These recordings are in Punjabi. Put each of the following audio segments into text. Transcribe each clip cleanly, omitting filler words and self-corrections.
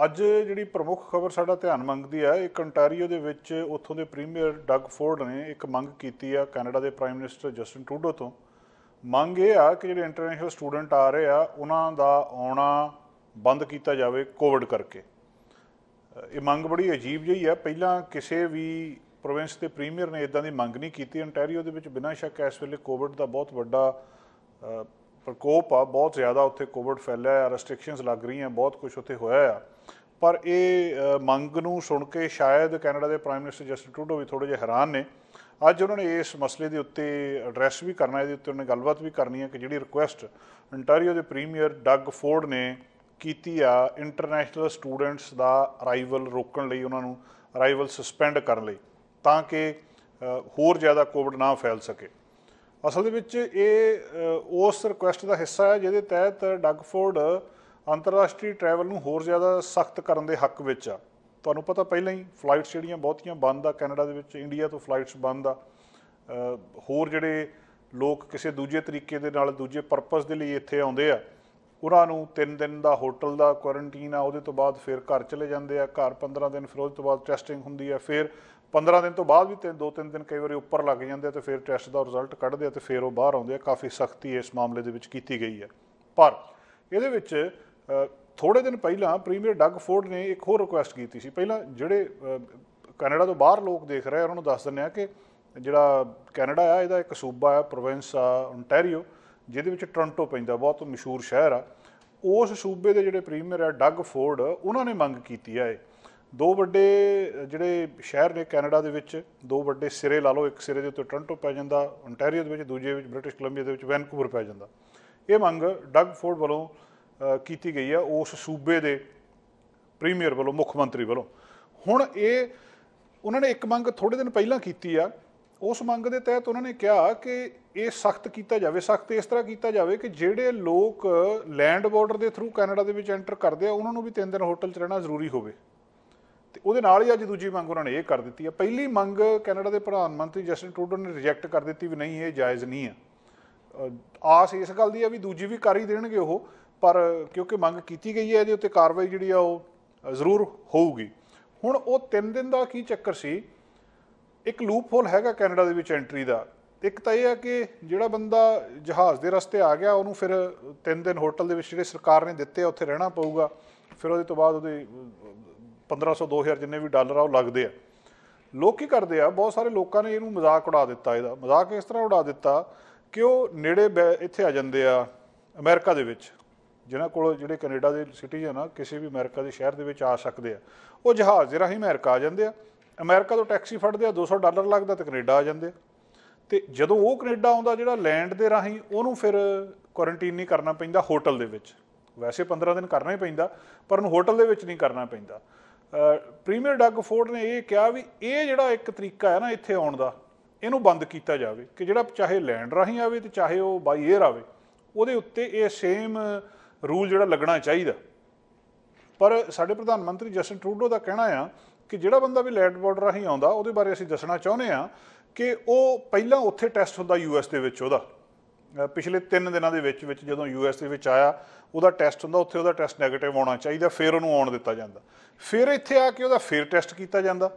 ਅੱਜ ਜਿਹੜੀ ਪ੍ਰਮੁੱਖ ਖਬਰ ਸਾਡਾ ਧਿਆਨ ਮੰਗਦੀ ਹੈ, ਇੱਕ ਅੰਟਾਰੀਓ ਦੇ ਵਿੱਚ ਉੱਥੋਂ ਦੇ ਪ੍ਰੀਮੀਅਰ ਡਗ ਫੋਰਡ ਨੇ ਇੱਕ ਮੰਗ ਕੀਤੀ ਆ ਕੈਨੇਡਾ ਦੇ ਪ੍ਰਾਈਮ ਮਿਨਿਸਟਰ ਜਸਟਿਨ ਟਰੂਡੋ ਤੋਂ। ਮੰਗ ਇਹ ਆ ਕਿ ਜਿਹੜੇ ਇੰਟਰਨੈਸ਼ਨਲ ਸਟੂਡੈਂਟ ਆ ਰਹੇ ਆ ਉਹਨਾਂ ਦਾ ਆਉਣਾ ਬੰਦ ਕੀਤਾ ਜਾਵੇ ਕੋਵਿਡ ਕਰਕੇ। ਇਹ ਮੰਗ ਬੜੀ ਅਜੀਬ ਜਿਹੀ ਆ, ਪਹਿਲਾਂ ਕਿਸੇ ਵੀ ਪ੍ਰੋਵਿੰਸ ਦੇ ਪ੍ਰੀਮੀਅਰ ਨੇ ਇੱਦਾਂ ਦੀ ਮੰਗ ਨਹੀਂ ਕੀਤੀ। ਅੰਟਾਰੀਓ ਦੇ ਵਿੱਚ ਬਿਨਾਂ ਸ਼ੱਕ ਇਸ ਵੇਲੇ ਕੋਵਿਡ ਦਾ ਬਹੁਤ ਵੱਡਾ ਪ੍ਰਕੋਪ ਆ, ਬਹੁਤ ਜ਼ਿਆਦਾ ਉੱਥੇ ਕੋਵਿਡ ਫੈਲਿਆ ਆ, ਰੈਸਟ੍ਰਿਕਸ਼ਨਸ ਲੱਗ ਰਹੀਆਂ, ਬਹੁਤ ਕੁਝ ਉੱਥੇ ਹੋਇਆ ਆ। ਪਰ ਇਹ ਮੰਗ ਨੂੰ ਸੁਣ ਕੇ ਸ਼ਾਇਦ ਕੈਨੇਡਾ ਦੇ ਪ੍ਰਾਈਮ ਮਿਨਿਸਟਰ ਜਸਟਿਨ ਟਰੂਡੋ ਵੀ ਥੋੜ੍ਹੇ ਜਿਹੇ ਹੈਰਾਨ ਨੇ। ਅੱਜ ਉਹਨਾਂ ਨੇ ਇਸ ਮਸਲੇ ਦੇ ਉੱਤੇ ਐਡਰੈਸ ਵੀ ਕਰਨਾ, ਇਹਦੇ ਉੱਤੇ ਉਹਨੇ ਗੱਲਬਾਤ ਵੀ ਕਰਨੀ ਹੈ ਕਿ ਜਿਹੜੀ ਰਿਕੁਐਸਟ ਅੰਟਾਰੀਓ ਦੇ ਪ੍ਰੀਮੀਅਰ ਡਗ ਫੋਰਡ ਨੇ ਕੀਤੀ ਆ ਇੰਟਰਨੈਸ਼ਨਲ ਸਟੂਡੈਂਟਸ ਦਾ ਅਰਾਈਵਲ ਰੋਕਣ ਲਈ, ਉਹਨਾਂ ਨੂੰ ਅਰਾਈਵਲ ਸਸਪੈਂਡ ਕਰਨ ਲਈ, ਤਾਂ ਕਿ ਹੋਰ ਜ਼ਿਆਦਾ ਕੋਵਿਡ ਨਾ ਫੈਲ ਸਕੇ। ਅਸਲ ਦੇ ਵਿੱਚ ਇਹ ਉਸ ਰਿਕੁਐਸਟ ਦਾ ਹਿੱਸਾ ਹੈ ਜਿਹਦੇ ਤਹਿਤ ਡਗ ਫੋਰਡ ਅੰਤਰਰਾਸ਼ਟਰੀ ਟਰੈਵਲ ਨੂੰ ਹੋਰ ਜ਼ਿਆਦਾ ਸਖਤ ਕਰਨ ਦੇ ਹੱਕ ਵਿੱਚ ਆ। ਤੁਹਾਨੂੰ ਪਤਾ ਪਹਿਲਾਂ ਹੀ ਫਲਾਈਟਸ ਜਿਹੜੀਆਂ ਬਹੁਤੀਆਂ ਬੰਦ ਆ ਕੈਨੇਡਾ ਦੇ ਵਿੱਚ, ਇੰਡੀਆ ਤੋਂ ਫਲਾਈਟਸ ਬੰਦ ਆ। ਹੋਰ ਜਿਹੜੇ ਲੋਕ ਕਿਸੇ ਦੂਜੇ ਤਰੀਕੇ ਦੇ ਨਾਲ ਦੂਜੇ ਪਰਪਸ ਦੇ ਲਈ ਇੱਥੇ ਆਉਂਦੇ ਆ, ਉਹਨਾਂ ਨੂੰ 3 ਦਿਨ ਦਾ ਹੋਟਲ ਦਾ ਕੁਆਰੰਟੀਨ ਆ, ਉਹਦੇ ਤੋਂ ਬਾਅਦ ਫਿਰ ਘਰ ਚਲੇ ਜਾਂਦੇ ਆ। ਘਰ 15 ਦਿਨ, ਫਿਰ ਉਹਦੇ ਤੋਂ ਬਾਅਦ ਟੈਸਟਿੰਗ ਹੁੰਦੀ ਆ, ਫਿਰ 15 ਦਿਨ ਤੋਂ ਬਾਅਦ ਵੀ 2-3 ਦਿਨ ਕਈ ਵਾਰੀ ਉੱਪਰ ਲੱਗ ਜਾਂਦੇ ਆ, ਅਤੇ ਫਿਰ ਟੈਸਟ ਦਾ ਰਿਜ਼ਲਟ ਕੱਢਦੇ ਆ ਅਤੇ ਫਿਰ ਉਹ ਬਾਹਰ ਆਉਂਦੇ ਆ। ਕਾਫੀ ਸਖਤੀ ਇਸ ਮਾਮਲੇ ਦੇ ਵਿੱਚ ਕੀਤੀ ਗਈ ਹੈ। ਪਰ ਇਹਦੇ ਵਿੱਚ ਥੋੜ੍ਹੇ ਦਿਨ ਪਹਿਲਾਂ ਪ੍ਰੀਮੀਅਰ ਡਗ ਫੋਰਡ ਨੇ ਇੱਕ ਹੋਰ ਰਿਕੁਐਸਟ ਕੀਤੀ ਸੀ। ਪਹਿਲਾਂ ਜਿਹੜੇ ਕੈਨੇਡਾ ਤੋਂ ਬਾਹਰ ਲੋਕ ਦੇਖ ਰਹੇ ਆ ਉਹਨਾਂ ਨੂੰ ਦੱਸ ਦਿੰਦੇ ਆ ਕਿ ਜਿਹੜਾ ਕੈਨੇਡਾ ਆ ਇਹਦਾ ਇੱਕ ਸੂਬਾ ਆ, ਪ੍ਰੋਵਿੰਸ ਆ ਓਨਟਾਰੀਓ, ਜਿਹਦੇ ਵਿੱਚ ਟੋਰਾਂਟੋ ਪੈਂਦਾ, ਬਹੁਤ ਮਸ਼ਹੂਰ ਸ਼ਹਿਰ ਆ। ਉਸ ਸੂਬੇ ਦੇ ਜਿਹੜੇ ਪ੍ਰੀਮੀਅਰ ਆ ਡਗ ਫੋਰਡ, ਉਹਨਾਂ ਨੇ ਮੰਗ ਕੀਤੀ ਆ ਇਹ ਦੋ ਵੱਡੇ ਜਿਹੜੇ ਸ਼ਹਿਰ ਨੇ ਕੈਨੇਡਾ ਦੇ ਵਿੱਚ, ਦੋ ਵੱਡੇ ਸਿਰੇ ਲਾ ਲਓ, ਇੱਕ ਸਿਰੇ ਦੇ ਉੱਤੇ ਟੋਰਾਂਟੋ ਪੈ ਜਾਂਦਾ ਓਨਟਾਰੀਓ ਦੇ ਵਿੱਚ, ਦੂਜੇ ਵਿੱਚ ਬ੍ਰਿਟਿਸ਼ ਕੋਲੰਬੀਆ ਦੇ ਵਿੱਚ ਵੈਨਕੂਵਰ ਪੈ ਜਾਂਦਾ। ਇਹ ਮੰਗ ਡਗ ਫੋਰਡ ਵੱਲੋਂ ਕੀਤੀ ਗਈ ਆ ਉਸ ਸੂਬੇ ਦੇ ਪ੍ਰੀਮੀਅਰ ਵੱਲੋਂ, ਮੁੱਖ ਮੰਤਰੀ ਵੱਲੋਂ। ਹੁਣ ਇਹ ਉਹਨਾਂ ਨੇ ਇੱਕ ਮੰਗ ਥੋੜ੍ਹੇ ਦਿਨ ਪਹਿਲਾਂ ਕੀਤੀ ਆ। ਉਸ ਮੰਗ ਦੇ ਤਹਿਤ ਉਹਨਾਂ ਨੇ ਕਿਹਾ ਕਿ ਇਹ ਸਖਤ ਕੀਤਾ ਜਾਵੇ। ਸਖਤ ਇਸ ਤਰ੍ਹਾਂ ਕੀਤਾ ਜਾਵੇ ਕਿ ਜਿਹੜੇ ਲੋਕ ਲੈਂਡ ਬਾਰਡਰ ਦੇ ਥਰੂ ਕੈਨੇਡਾ ਦੇ ਵਿੱਚ ਐਂਟਰ ਕਰਦੇ ਆ, ਉਹਨਾਂ ਨੂੰ ਵੀ 3 ਦਿਨ ਹੋਟਲ 'ਚ ਰਹਿਣਾ ਜ਼ਰੂਰੀ ਹੋਵੇ। ਅਤੇ ਉਹਦੇ ਨਾਲ ਹੀ ਅੱਜ ਦੂਜੀ ਮੰਗ ਉਹਨਾਂ ਨੇ ਇਹ ਕਰ ਦਿੱਤੀ ਆ। ਪਹਿਲੀ ਮੰਗ ਕੈਨੇਡਾ ਦੇ ਪ੍ਰਧਾਨ ਮੰਤਰੀ ਜਸਟਿਨ ਟਰੂਡੋ ਨੇ ਰਿਜੈਕਟ ਕਰ ਦਿੱਤੀ ਵੀ ਨਹੀਂ, ਇਹ ਜਾਇਜ਼ ਨਹੀਂ ਆ। ਆਸ ਇਸ ਗੱਲ ਦੀ ਆ ਵੀ ਦੂਜੀ ਵੀ ਕਰ ਹੀ ਦੇਣਗੇ ਉਹ, ਪਰ ਕਿਉਂਕਿ ਮੰਗ ਕੀਤੀ ਗਈ ਹੈ, ਇਹਦੇ ਉੱਤੇ ਕਾਰਵਾਈ ਜਿਹੜੀ ਆ ਉਹ ਜ਼ਰੂਰ ਹੋਊਗੀ। ਹੁਣ ਉਹ 3 ਦਿਨ ਦਾ ਕੀ ਚੱਕਰ ਸੀ, ਇੱਕ ਲੂਪ ਹੋਲ ਹੈਗਾ ਕੈਨੇਡਾ ਦੇ ਵਿੱਚ ਐਂਟਰੀ ਦਾ। ਇੱਕ ਤਾਂ ਇਹ ਹੈ ਕਿ ਜਿਹੜਾ ਬੰਦਾ ਜਹਾਜ਼ ਦੇ ਰਸਤੇ ਆ ਗਿਆ, ਉਹਨੂੰ ਫਿਰ 3 ਦਿਨ ਹੋਟਲ ਦੇ ਵਿੱਚ ਜਿਹੜੇ ਸਰਕਾਰ ਨੇ ਦਿੱਤੇ ਆ ਉੱਥੇ ਰਹਿਣਾ ਪਊਗਾ। ਫਿਰ ਉਹਦੇ ਤੋਂ ਬਾਅਦ ਉਹਦੇ 1500-2000 ਜਿੰਨੇ ਵੀ ਡਾਲਰ ਆ ਉਹ ਲੱਗਦੇ ਆ। ਲੋਕ ਕੀ ਕਰਦੇ ਆ, ਬਹੁਤ ਸਾਰੇ ਲੋਕਾਂ ਨੇ ਇਹਨੂੰ ਮਜ਼ਾਕ ਉਡਾ ਦਿੱਤਾ। ਇਹਦਾ ਮਜ਼ਾਕ ਇਸ ਤਰ੍ਹਾਂ ਉਡਾ ਦਿੱਤਾ ਕਿ ਉਹ ਨੇੜੇ ਇੱਥੇ ਆ ਜਾਂਦੇ ਆ ਅਮਰੀਕਾ ਦੇ ਵਿੱਚ, ਜਿਨ੍ਹਾਂ ਕੋਲ ਜਿਹੜੇ ਕੈਨੇਡਾ ਦੇ ਸਿਟੀਜ਼ਨ ਆ ਕਿਸੇ ਵੀ ਅਮਰੀਕਾ ਦੇ ਸ਼ਹਿਰ ਦੇ ਵਿੱਚ ਆ ਸਕਦੇ ਆ, ਉਹ ਜਹਾਜ਼ ਦੇ ਰਾਹੀਂ ਅਮਰੀਕਾ ਆ ਜਾਂਦੇ ਆ। ਅਮਰੀਕਾ ਤੋਂ ਟੈਕਸੀ ਫੜਦੇ ਆ, $200 ਲੱਗਦਾ, ਅਤੇ ਕੈਨੇਡਾ ਆ ਜਾਂਦੇ ਆ। ਅਤੇ ਜਦੋਂ ਉਹ ਕੈਨੇਡਾ ਆਉਂਦਾ, ਜਿਹੜਾ ਲੈਂਡ ਦੇ ਰਾਹੀਂ, ਉਹਨੂੰ ਫਿਰ ਕੁਆਰੰਟੀਨ ਨਹੀਂ ਕਰਨਾ ਪੈਂਦਾ ਹੋਟਲ ਦੇ ਵਿੱਚ। ਵੈਸੇ 15 ਦਿਨ ਕਰਨਾ ਹੀ ਪੈਂਦਾ, ਪਰ ਉਹਨੂੰ ਹੋਟਲ ਦੇ ਵਿੱਚ ਨਹੀਂ ਕਰਨਾ ਪੈਂਦਾ। ਪ੍ਰੀਮੀਅਰ ਡਗ ਫੋਰਡ ਨੇ ਇਹ ਕਿਹਾ ਵੀ ਇਹ ਜਿਹੜਾ ਇੱਕ ਤਰੀਕਾ ਹੈ ਨਾ ਇੱਥੇ ਆਉਣ ਦਾ, ਇਹਨੂੰ ਬੰਦ ਕੀਤਾ ਜਾਵੇ ਕਿ ਜਿਹੜਾ ਚਾਹੇ ਲੈਂਡ ਰਾਹੀਂ ਆਵੇ ਅਤੇ ਚਾਹੇ ਉਹ ਬਾਈ ਏਅਰ ਆਵੇ, ਉਹਦੇ ਉੱਤੇ ਇਹ ਸੇਮ ਰੂਲ ਜਿਹੜਾ ਲੱਗਣਾ ਚਾਹੀਦਾ। ਪਰ ਸਾਡੇ ਪ੍ਰਧਾਨ ਮੰਤਰੀ ਜਸਟਿਨ ਟਰੂਡੋ ਦਾ ਕਹਿਣਾ ਆ ਕਿ ਜਿਹੜਾ ਬੰਦਾ ਵੀ ਲੈਂਡ ਬਾਰਡਰ ਰਾਹੀਂ ਆਉਂਦਾ, ਉਹਦੇ ਬਾਰੇ ਅਸੀਂ ਦੱਸਣਾ ਚਾਹੁੰਦੇ ਹਾਂ ਕਿ ਉਹ ਪਹਿਲਾਂ ਉੱਥੇ ਟੈਸਟ ਹੁੰਦਾ US ਦੇ ਵਿੱਚ। ਉਹਦਾ ਪਿਛਲੇ 3 ਦਿਨਾਂ ਦੇ ਵਿੱਚ ਜਦੋਂ US ਦੇ ਵਿੱਚ ਆਇਆ, ਉਹਦਾ ਟੈਸਟ ਹੁੰਦਾ, ਉੱਥੇ ਉਹਦਾ ਟੈਸਟ ਨੈਗੇਟਿਵ ਆਉਣਾ ਚਾਹੀਦਾ, ਫਿਰ ਉਹਨੂੰ ਆਉਣ ਦਿੱਤਾ ਜਾਂਦਾ। ਫਿਰ ਇੱਥੇ ਆ ਕੇ ਉਹਦਾ ਫਿਰ ਟੈਸਟ ਕੀਤਾ ਜਾਂਦਾ।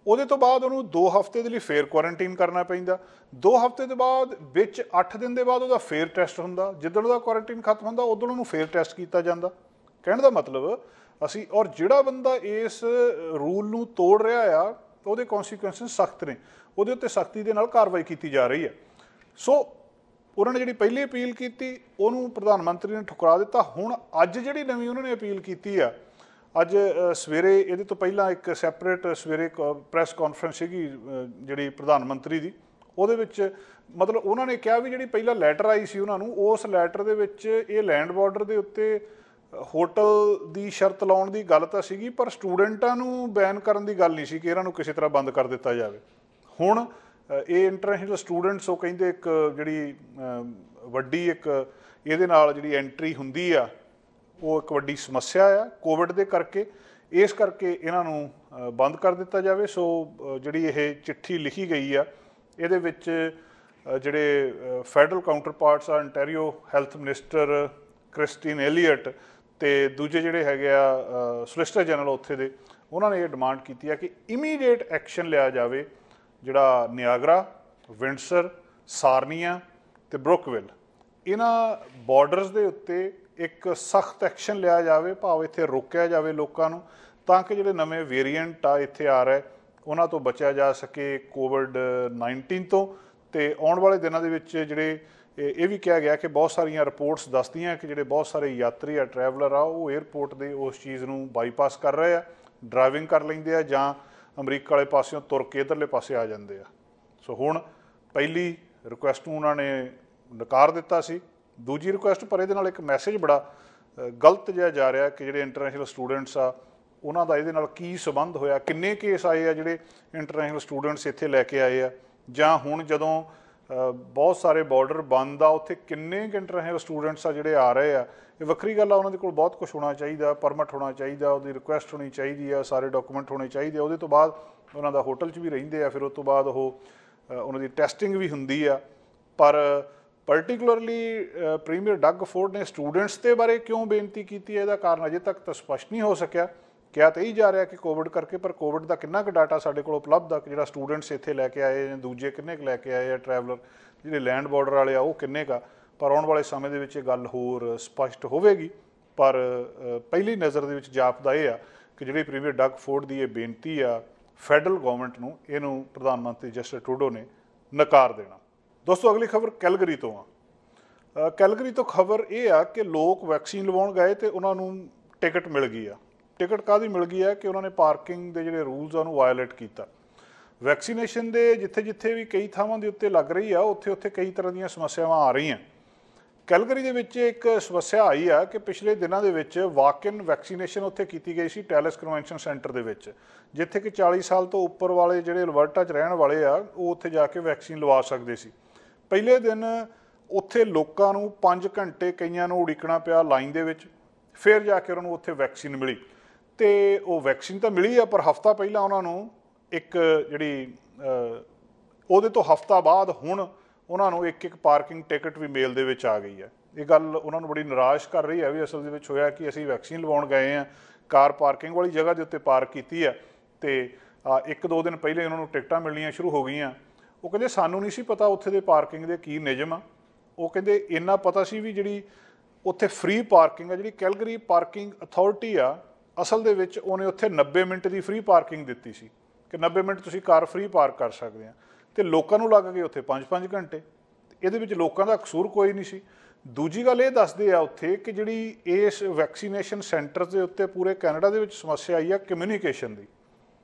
ਉਹਦੇ ਤੋਂ ਬਾਅਦ ਉਹਨੂੰ 2 ਹਫ਼ਤੇ ਦੇ ਲਈ ਫਿਰ ਕੁਆਰੰਟੀਨ ਕਰਨਾ ਪੈਂਦਾ। 2 ਹਫ਼ਤੇ ਦੇ ਬਾਅਦ ਵਿੱਚ 8 ਦਿਨ ਦੇ ਬਾਅਦ ਉਹਦਾ ਫਿਰ ਟੈਸਟ ਹੁੰਦਾ। ਜਿੱਦਣ ਉਹਦਾ ਕੁਆਰੰਟੀਨ ਖਤਮ ਹੁੰਦਾ, ਉਦੋਂ ਉਹਨੂੰ ਫਿਰ ਟੈਸਟ ਕੀਤਾ ਜਾਂਦਾ। ਕਹਿਣ ਦਾ ਮਤਲਬ ਅਸੀਂ, ਔਰ ਜਿਹੜਾ ਬੰਦਾ ਇਸ ਰੂਲ ਨੂੰ ਤੋੜ ਰਿਹਾ ਆ, ਉਹਦੇ ਕੌਨਸੀਕੁਐਂਸਿਸ ਸਖਤ ਨੇ, ਉਹਦੇ ਉੱਤੇ ਸਖਤੀ ਦੇ ਨਾਲ ਕਾਰਵਾਈ ਕੀਤੀ ਜਾ ਰਹੀ ਹੈ। ਸੋ ਉਹਨਾਂ ਨੇ ਜਿਹੜੀ ਪਹਿਲੀ ਅਪੀਲ ਕੀਤੀ, ਉਹਨੂੰ ਪ੍ਰਧਾਨ ਮੰਤਰੀ ਨੇ ਠੁਕਰਾ ਦਿੱਤਾ। ਹੁਣ ਅੱਜ ਜਿਹੜੀ ਨਵੀਂ ਉਹਨਾਂ ਨੇ ਅਪੀਲ ਕੀਤੀ ਆ, ਅੱਜ ਸਵੇਰੇ, ਇਹਦੇ ਤੋਂ ਪਹਿਲਾਂ ਇੱਕ ਸੈਪਰੇਟ ਸਵੇਰੇ ਪ੍ਰੈਸ ਕਾਨਫਰੰਸ ਸੀਗੀ ਜਿਹੜੀ ਪ੍ਰਧਾਨ ਮੰਤਰੀ ਦੀ, ਉਹਦੇ ਵਿੱਚ ਮਤਲਬ ਉਹਨਾਂ ਨੇ ਕਿਹਾ ਵੀ ਜਿਹੜੀ ਪਹਿਲਾਂ ਲੈਟਰ ਆਈ ਸੀ ਉਹਨਾਂ ਨੂੰ, ਉਸ ਲੈਟਰ ਦੇ ਵਿੱਚ ਇਹ ਲੈਂਡ ਬਾਰਡਰ ਦੇ ਉੱਤੇ ਹੋਟਲ ਦੀ ਸ਼ਰਤ ਲਾਉਣ ਦੀ ਗੱਲ ਤਾਂ ਸੀਗੀ, ਪਰ ਸਟੂਡੈਂਟਾਂ ਨੂੰ ਬੈਨ ਕਰਨ ਦੀ ਗੱਲ ਨਹੀਂ ਸੀ ਕਿ ਇਹਨਾਂ ਨੂੰ ਕਿਸੇ ਤਰ੍ਹਾਂ ਬੰਦ ਕਰ ਦਿੱਤਾ ਜਾਵੇ। ਹੁਣ ਇਹ ਇੰਟਰਨੈਸ਼ਨਲ ਸਟੂਡੈਂਟਸ, ਉਹ ਕਹਿੰਦੇ ਇੱਕ ਜਿਹੜੀ ਵੱਡੀ ਇੱਕ ਇਹਦੇ ਨਾਲ ਜਿਹੜੀ ਐਂਟਰੀ ਹੁੰਦੀ ਆ, ਉਹ ਇੱਕ ਵੱਡੀ ਸਮੱਸਿਆ ਆ ਕੋਵਿਡ ਦੇ ਕਰਕੇ। ਇਸ ਕਰਕੇ ਇਹਨਾਂ ਨੂੰ ਬੰਦ ਕਰ ਦਿੱਤਾ ਜਾਵੇ। ਸੋ ਜਿਹੜੀ ਇਹ ਚਿੱਠੀ ਲਿਖੀ ਗਈ ਆ, ਇਹਦੇ ਵਿੱਚ ਜਿਹੜੇ ਫੈਡਰਲ ਕਾਊਂਟਰ ਪਾਰਟਸ ਆ, Ontario health minister Christine Elliot ਤੇ ਦੂਜੇ ਜਿਹੜੇ ਹੈਗੇ ਆ ਸੋਲਿਸਿਟਰ ਜਨਰਲ ਉੱਥੇ ਦੇ, ਉਹਨਾਂ ਨੇ ਇਹ ਡਿਮਾਂਡ ਕੀਤੀ ਆ ਕਿ ਇਮੀਡੀਏਟ ਐਕਸ਼ਨ ਲਿਆ ਜਾਵੇ ਜਿਹੜਾ ਨਿਆਗਰਾ, ਵਿੰਡਸਰ, ਸਾਰਨੀਆ ਤੇ ਬਰੁਕਵਿਲ, ਇਹਨਾਂ ਬਾਰਡਰਸ ਦੇ ਉੱਤੇ ਇੱਕ ਸਖਤ ਐਕਸ਼ਨ ਲਿਆ ਜਾਵੇ, ਭਾਵ ਇੱਥੇ ਰੋਕਿਆ ਜਾਵੇ ਲੋਕਾਂ ਨੂੰ, ਤਾਂ ਕਿ ਜਿਹੜੇ ਨਵੇਂ ਵੇਰੀਐਂਟ ਆ ਇੱਥੇ ਆ ਰਹੇ ਉਹਨਾਂ ਤੋਂ ਬਚਿਆ ਜਾ ਸਕੇ ਕੋਵਿਡ-19 ਤੋਂ। ਤੇ ਆਉਣ ਵਾਲੇ ਦਿਨਾਂ ਦੇ ਵਿੱਚ ਜਿਹੜੇ ਇਹ ਵੀ ਕਿਹਾ ਗਿਆ ਕਿ ਬਹੁਤ ਸਾਰੀਆਂ ਰਿਪੋਰਟਸ ਦੱਸਦੀਆਂ ਕਿ ਜਿਹੜੇ ਬਹੁਤ ਸਾਰੇ ਯਾਤਰੀ ਆ, ਟਰੈਵਲਰ ਆ, ਉਹ ਏਅਰਪੋਰਟ ਦੇ ਉਸ ਚੀਜ਼ ਨੂੰ ਬਾਈਪਾਸ ਕਰ ਰਹੇ ਆ, ਡਰਾਈਵਿੰਗ ਕਰ ਲੈਂਦੇ ਆ ਜਾਂ ਅਮਰੀਕਾ ਵਾਲੇ ਪਾਸਿਓਂ ਤੁਰ ਕੇ ਇੱਧਰਲੇ ਪਾਸੇ ਆ ਜਾਂਦੇ ਆ। ਸੋ ਹੁਣ ਪਹਿਲੀ ਰਿਕੁਐਸਟ ਨੂੰ ਉਹਨਾਂ ਨੇ ਨਕਾਰ ਦਿੱਤਾ ਸੀ, ਦੂਜੀ ਰਿਕੁਐਸਟ ਪਰ ਇਹਦੇ ਨਾਲ ਇੱਕ ਮੈਸੇਜ ਬੜਾ ਗਲਤ ਜਿਹਾ ਜਾ ਰਿਹਾ ਕਿ ਜਿਹੜੇ ਇੰਟਰਨੈਸ਼ਨਲ ਸਟੂਡੈਂਟਸ ਆ ਉਹਨਾਂ ਦਾ ਇਹਦੇ ਨਾਲ ਕੀ ਸੰਬੰਧ ਹੋਇਆ, ਕਿੰਨੇ ਕੇਸ ਆਏ ਆ ਜਿਹੜੇ ਇੰਟਰਨੈਸ਼ਨਲ ਸਟੂਡੈਂਟਸ ਇੱਥੇ ਲੈ ਕੇ ਆਏ ਆ, ਜਾਂ ਹੁਣ ਜਦੋਂ ਬਹੁਤ ਸਾਰੇ ਬਾਰਡਰ ਬੰਦ ਆ ਉੱਥੇ ਕਿੰਨੇ ਕੁ ਇੰਟਰਨੈਸ਼ਨਲ ਸਟੂਡੈਂਟਸ ਆ ਜਿਹੜੇ ਆ ਰਹੇ ਆ। ਇਹ ਵੱਖਰੀ ਗੱਲ ਆ, ਉਹਨਾਂ ਦੇ ਕੋਲ ਬਹੁਤ ਕੁਛ ਹੋਣਾ ਚਾਹੀਦਾ, ਪਰਮਿਟ ਹੋਣਾ ਚਾਹੀਦਾ, ਉਹਦੀ ਰਿਕੁਐਸਟ ਹੋਣੀ ਚਾਹੀਦੀ ਆ, ਸਾਰੇ ਡਾਕੂਮੈਂਟ ਹੋਣੇ ਚਾਹੀਦੇ ਆ, ਉਹਦੇ ਤੋਂ ਬਾਅਦ ਉਹਨਾਂ ਦਾ ਹੋਟਲ 'ਚ ਵੀ ਰਹਿੰਦੇ ਆ, ਫਿਰ ਉਸ ਤੋਂ ਬਾਅਦ ਉਹਨਾਂ ਦੀ ਟੈਸਟਿੰਗ ਵੀ ਹੁੰਦੀ ਆ। ਪਰ ਪਰਟੀਕੂਲਰਲੀ ਪ੍ਰੀਮੀਅਰ ਡਗ ਫੋਰਡ ਨੇ ਸਟੂਡੈਂਟਸ ਦੇ ਬਾਰੇ ਕਿਉਂ ਬੇਨਤੀ ਕੀਤੀ ਹੈ, ਇਹਦਾ ਕਾਰਨ ਅਜੇ ਤੱਕ ਤਾਂ ਸਪਸ਼ਟ ਨਹੀਂ ਹੋ ਸਕਿਆ। ਕਿਹਾ ਤਾਂ ਇਹੀ ਜਾ ਰਿਹਾ ਕਿ ਕੋਵਿਡ ਕਰਕੇ, ਪਰ ਕੋਵਿਡ ਦਾ ਕਿੰਨਾ ਕੁ ਡਾਟਾ ਸਾਡੇ ਕੋਲ ਉਪਲਬਧ ਆ ਕਿ ਜਿਹੜਾ ਸਟੂਡੈਂਟਸ ਇੱਥੇ ਲੈ ਕੇ ਆਏ ਜਾਂ ਦੂਜੇ ਕਿੰਨੇ ਕੁ ਲੈ ਕੇ ਆਏ ਆ, ਟਰੈਵਲਰ ਜਿਹੜੇ ਲੈਂਡ ਬਾਰਡਰ ਵਾਲੇ ਆ ਉਹ ਕਿੰਨੇ ਕੁ ਆ। ਪਰ ਆਉਣ ਵਾਲੇ ਸਮੇਂ ਦੇ ਵਿੱਚ ਇਹ ਗੱਲ ਹੋਰ ਸਪਸ਼ਟ ਹੋਵੇਗੀ। ਪਰ ਪਹਿਲੀ ਨਜ਼ਰ ਦੇ ਵਿੱਚ ਜਾਪਦਾ ਇਹ ਆ ਕਿ ਜਿਹੜੀ ਪ੍ਰੀਮੀਅਰ ਡਗ ਫੋਰਡ ਦੀ ਇਹ ਬੇਨਤੀ ਆ ਫੈਡਰਲ ਗੌਰਮੈਂਟ ਨੂੰ, ਇਹਨੂੰ ਪ੍ਰਧਾਨ ਮੰਤਰੀ ਜਸਟਿਨ ਟਰੂਡੋ ਨੇ ਨਕਾਰ ਦੇਣਾ। ਦੋਸਤੋ ਅਗਲੀ ਖਬਰ ਕੈਲਗਰੀ ਤੋਂ ਆ। ਕੈਲਗਰੀ ਤੋਂ ਖਬਰ ਇਹ ਆ ਕਿ ਲੋਕ ਵੈਕਸੀਨ ਲਵਾਉਣ ਗਏ ਤੇ ਉਹਨਾਂ ਨੂੰ ਟਿਕਟ ਮਿਲ ਗਈ ਆ। ਟਿਕਟ ਕਾਹਦੀ ਮਿਲ ਗਈ ਆ ਕਿ ਉਹਨਾਂ ਨੇ ਪਾਰਕਿੰਗ ਦੇ ਜਿਹੜੇ ਰੂਲਸ ਆ ਉਹਨੂੰ ਵਾਇਓਲੇਟ ਕੀਤਾ। ਵੈਕਸੀਨੇਸ਼ਨ ਦੇ ਜਿੱਥੇ ਜਿੱਥੇ ਵੀ ਕਈ ਥਾਵਾਂ ਦੇ ਉੱਤੇ ਲੱਗ ਰਹੀ ਆ, ਉੱਥੇ ਉੱਥੇ ਕਈ ਤਰ੍ਹਾਂ ਦੀਆਂ ਸਮੱਸਿਆਵਾਂ ਆ ਰਹੀਆਂ। ਕੈਲਗਰੀ ਦੇ ਵਿੱਚ ਇੱਕ ਸਮੱਸਿਆ ਆਈ ਆ ਕਿ ਪਿਛਲੇ ਦਿਨਾਂ ਦੇ ਵਿੱਚ ਵਾਕ-ਇਨ ਵੈਕਸੀਨੇਸ਼ਨ ਉੱਥੇ ਕੀਤੀ ਗਈ ਸੀ ਟੈਲਿਸ ਕਨਵੈਨਸ਼ਨ ਸੈਂਟਰ ਦੇ ਵਿੱਚ, ਜਿੱਥੇ ਕਿ 40 ਸਾਲ ਤੋਂ ਉੱਪਰ ਵਾਲੇ ਜਿਹੜੇ ਅਲਬਰਟਾ 'ਚ ਰਹਿਣ ਵਾਲੇ ਆ ਉਹ ਉੱਥੇ ਜਾ ਕੇ ਵੈਕਸੀਨ ਲਵਾ ਸਕਦੇ ਸੀ। ਪਹਿਲੇ ਦਿਨ ਉੱਥੇ ਲੋਕਾਂ ਨੂੰ 5 ਘੰਟੇ ਕਈਆਂ ਨੂੰ ਉਡੀਕਣਾ ਪਿਆ ਲਾਈਨ ਦੇ ਵਿੱਚ, ਫਿਰ ਜਾ ਕੇ ਉਹਨਾਂ ਨੂੰ ਉੱਥੇ ਵੈਕਸੀਨ ਮਿਲੀ। ਤੇ ਉਹ ਵੈਕਸੀਨ ਤਾਂ ਮਿਲੀ ਆ, ਪਰ ਹਫ਼ਤਾ ਪਹਿਲਾਂ ਉਹਨਾਂ ਨੂੰ ਇੱਕ ਜਿਹੜੀ ਉਹਦੇ ਤੋਂ ਹਫ਼ਤਾ ਬਾਅਦ ਹੁਣ ਉਹਨਾਂ ਨੂੰ ਇੱਕ ਪਾਰਕਿੰਗ ਟਿਕਟ ਵੀ ਮੇਲ ਦੇ ਵਿੱਚ ਆ ਗਈ ਹੈ। ਇਹ ਗੱਲ ਉਹਨਾਂ ਨੂੰ ਬੜੀ ਨਿਰਾਸ਼ ਕਰ ਰਹੀ ਹੈ ਵੀ ਅਸਲ ਦੇ ਵਿੱਚ ਹੋਇਆ ਕਿ ਅਸੀਂ ਵੈਕਸੀਨ ਲਵਾਉਣ ਗਏ ਹਾਂ, ਕਾਰ ਪਾਰਕਿੰਗ ਵਾਲੀ ਜਗ੍ਹਾ ਦੇ ਉੱਤੇ ਪਾਰਕ ਕੀਤੀ ਆ ਤੇ 1-2 ਦਿਨ ਪਹਿਲੇ ਉਹਨਾਂ ਨੂੰ ਟਿਕਟਾਂ ਮਿਲਣੀਆਂ ਸ਼ੁਰੂ ਹੋ ਗਈਆਂ। ਉਹ ਕਹਿੰਦੇ ਸਾਨੂੰ ਨਹੀਂ ਸੀ ਪਤਾ ਉੱਥੇ ਦੇ ਪਾਰਕਿੰਗ ਦੇ ਕੀ ਨਿਯਮ ਆ। ਉਹ ਕਹਿੰਦੇ ਇੰਨਾ ਪਤਾ ਸੀ ਵੀ ਜਿਹੜੀ ਉੱਥੇ ਫ੍ਰੀ ਪਾਰਕਿੰਗ ਆ, ਜਿਹੜੀ ਕੈਲਗਰੀ ਪਾਰਕਿੰਗ ਅਥਾਰਟੀ ਆ, ਅਸਲ ਦੇ ਵਿੱਚ ਉਹਨੇ ਉੱਥੇ 90 ਮਿੰਟ ਦੀ ਫ੍ਰੀ ਪਾਰਕਿੰਗ ਦਿੱਤੀ ਸੀ ਕਿ 90 ਮਿੰਟ ਤੁਸੀਂ ਕਾਰ ਫ੍ਰੀ ਪਾਰਕ ਕਰ ਸਕਦੇ ਆ, ਤੇ ਲੋਕਾਂ ਨੂੰ ਲੱਗ ਗਏ ਉੱਥੇ 5-5 ਘੰਟੇ। ਇਹਦੇ ਵਿੱਚ ਲੋਕਾਂ ਦਾ ਕਸੂਰ ਕੋਈ ਨਹੀਂ ਸੀ। ਦੂਜੀ ਗੱਲ ਇਹ ਦੱਸਦੇ ਆ ਉੱਥੇ ਕਿ ਜਿਹੜੀ ਇਸ ਵੈਕਸੀਨੇਸ਼ਨ ਸੈਂਟਰ ਦੇ ਉੱਤੇ ਪੂਰੇ ਕੈਨੇਡਾ ਦੇ ਵਿੱਚ ਸਮੱਸਿਆ ਆਈ ਆ ਕਮਿਊਨੀਕੇਸ਼ਨ ਦੀ।